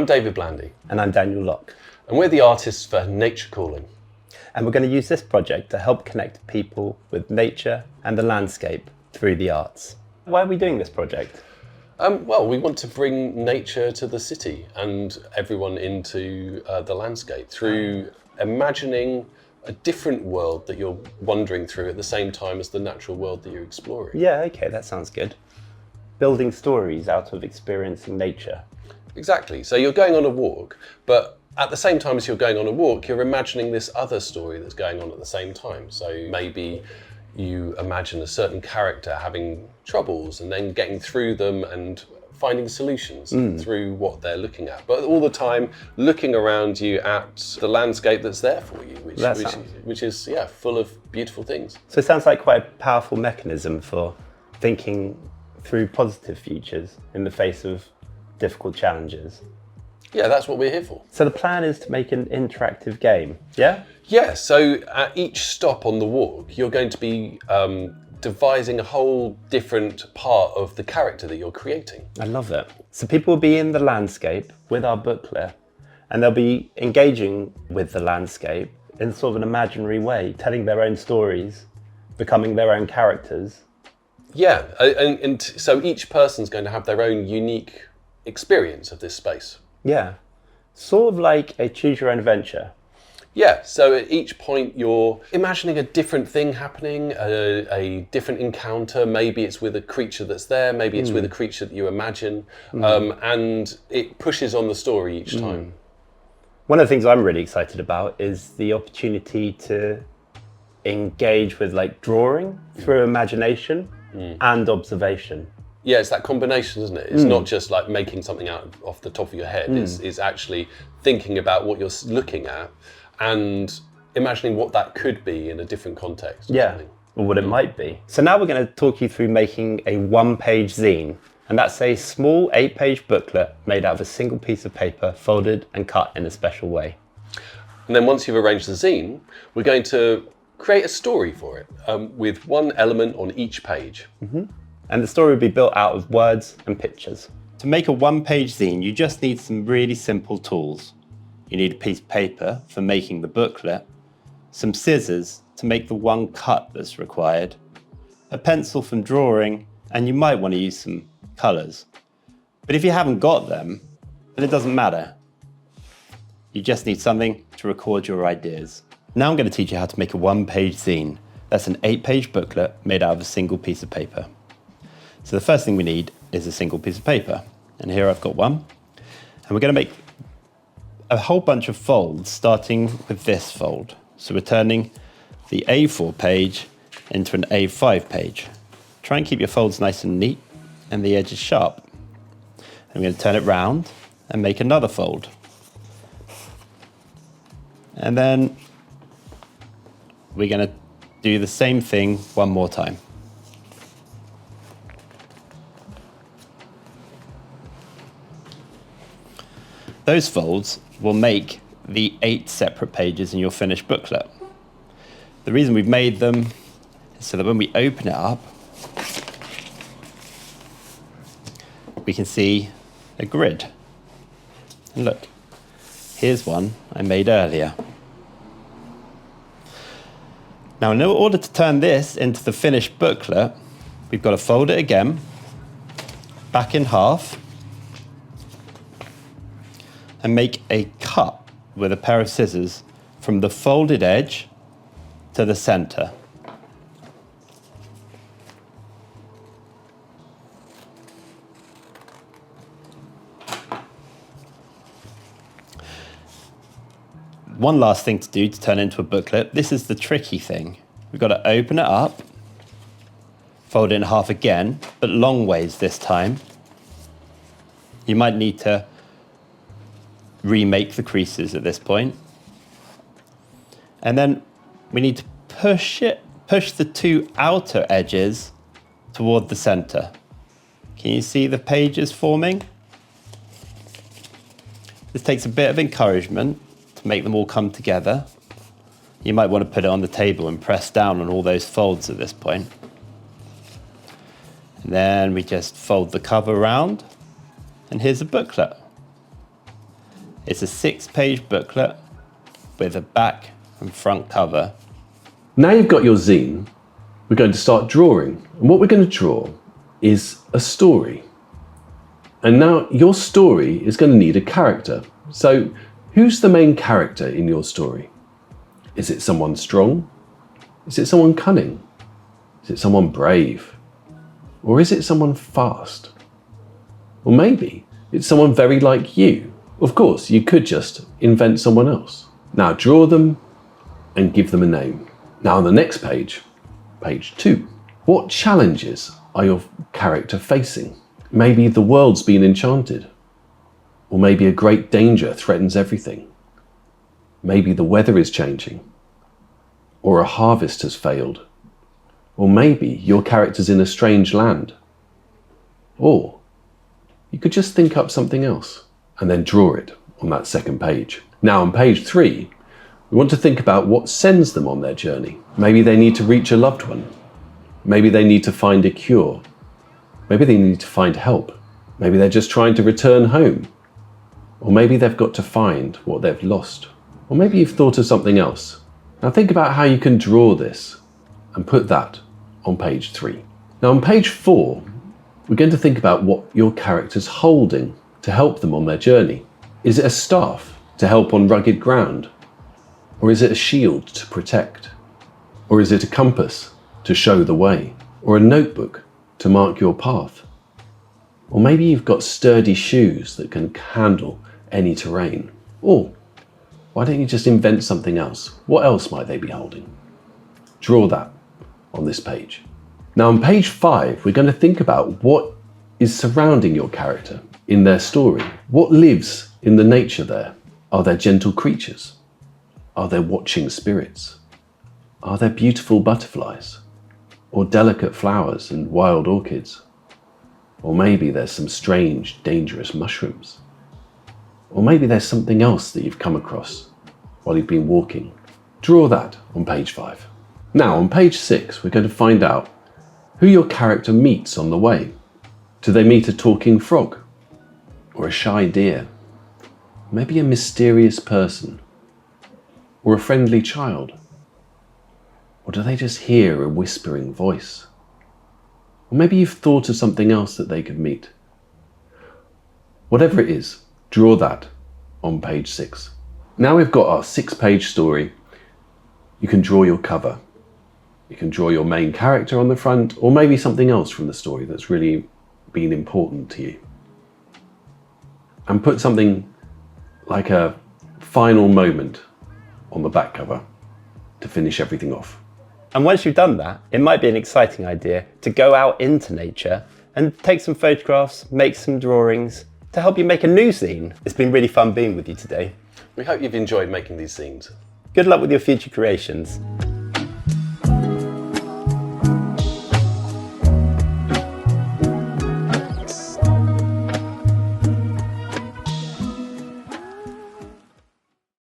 I'm David Blandy. And I'm Daniel Locke. And we're the artists for Nature Calling. And we're going to use this project to help connect people with nature and the landscape through the arts. Why are we doing this project? Well, we want to bring nature to the city and everyone into the landscape through imagining a different world that you're wandering through at the same time as the natural world that you're exploring. Yeah, okay, that sounds good. Building stories out of experiencing nature. Exactly. So you're going on a walk, but at the same time as you're going on a walk, you're imagining this other story that's going on at the same time. So maybe you imagine a certain character having troubles and then getting through them and finding solutions through what they're looking at. But all the time looking around you at the landscape that's there for you, which is full of beautiful things. So it sounds like quite a powerful mechanism for thinking through positive futures in the face of difficult challenges. Yeah, that's what we're here for. So the plan is to make an interactive game, yeah? Yeah, so at each stop on the walk, you're going to be devising a whole different part of the character that you're creating. I love it. So people will be in the landscape with our booklet, and they'll be engaging with the landscape in sort of an imaginary way, telling their own stories, becoming their own characters. Yeah, and so each person's going to have their own unique experience of this space. Yeah, sort of like a choose your own adventure. Yeah, so at each point you're imagining a different thing happening, a different encounter. Maybe it's with a creature that's there, maybe it's with a creature that you imagine, and it pushes on the story each time. One of the things I'm really excited about is the opportunity to engage with like drawing through imagination and observation. Yeah, it's that combination, isn't it? It's not just like making something off the top of your head. It's actually thinking about what you're looking at and imagining what that could be in a different context. Yeah, or what it might be. So now we're going to talk you through making a one-page zine. And that's a small 8-page booklet made out of a single piece of paper, folded and cut in a special way. And then once you've arranged the zine, we're going to create a story for it with one element on each page. And the story will be built out of words and pictures. To make a one-page zine, you just need some really simple tools. You need a piece of paper for making the booklet, some scissors to make the one cut that's required, a pencil from drawing, and you might want to use some colours. But if you haven't got them, then it doesn't matter. You just need something to record your ideas. Now I'm going to teach you how to make a one-page zine. That's an 8-page booklet made out of a single piece of paper. So the first thing we need is a single piece of paper. And here I've got one. And we're going to make a whole bunch of folds, starting with this fold. So we're turning the A4 page into an A5 page. Try and keep your folds nice and neat and the edges sharp. I'm going to turn it round and make another fold. And then we're going to do the same thing one more time. Those folds will make the 8 separate pages in your finished booklet. The reason we've made them is so that when we open it up, we can see a grid. And look, here's one I made earlier. Now, in order to turn this into the finished booklet, we've got to fold it again, back in half, and make a cut with a pair of scissors from the folded edge to the center. One last thing to do to turn into a booklet. This is the tricky thing. We've got to open it up, fold it in half again, but long ways this time. You might need to remake the creases at this point. And then we need to push the 2 outer edges toward the center. Can you see the pages forming? This takes a bit of encouragement to make them all come together. You might want to put it on the table and press down on all those folds at this point. And then we just fold the cover around, and here's a booklet. It's a 6-page booklet with a back and front cover. Now you've got your zine, we're going to start drawing. And what we're going to draw is a story. And now your story is going to need a character. So who's the main character in your story? Is it someone strong? Is it someone cunning? Is it someone brave? Or is it someone fast? Or maybe it's someone very like you. Of course, you could just invent someone else. Now draw them and give them a name. Now on the next page, page 2, what challenges are your character facing? Maybe the world's been enchanted. Or maybe a great danger threatens everything. Maybe the weather is changing. Or a harvest has failed. Or maybe your character's in a strange land. Or you could just think up something else and then draw it on that second page. Now on page 3, we want to think about what sends them on their journey. Maybe they need to reach a loved one. Maybe they need to find a cure. Maybe they need to find help. Maybe they're just trying to return home. Or maybe they've got to find what they've lost. Or maybe you've thought of something else. Now think about how you can draw this and put that on page 3. Now on page 4, we're going to think about what your character's holding to help them on their journey. Is it a staff to help on rugged ground? Or is it a shield to protect? Or is it a compass to show the way? Or a notebook to mark your path? Or maybe you've got sturdy shoes that can handle any terrain. Or why don't you just invent something else? What else might they be holding? Draw that on this page. Now on page 5, we're going to think about what is surrounding your character in their story. What lives in the nature there? Are there gentle creatures? Are there watching spirits? Are there beautiful butterflies? Or delicate flowers and wild orchids? Or maybe there's some strange, dangerous mushrooms? Or maybe there's something else that you've come across while you've been walking. Draw that on page 5. Now on page 6, we're going to find out who your character meets on the way. Do they meet a talking frog? Or a shy deer? Maybe a mysterious person? Or a friendly child? Or do they just hear a whispering voice? Or maybe you've thought of something else that they could meet. Whatever it is, draw that on page 6. Now we've got our 6-page story. You can draw your cover. You can draw your main character on the front, or maybe something else from the story that's really been important to you. And put something like a final moment on the back cover to finish everything off. And once you've done that, it might be an exciting idea to go out into nature and take some photographs, make some drawings to help you make a new zine. It's been really fun being with you today. We hope you've enjoyed making these zines. Good luck with your future creations.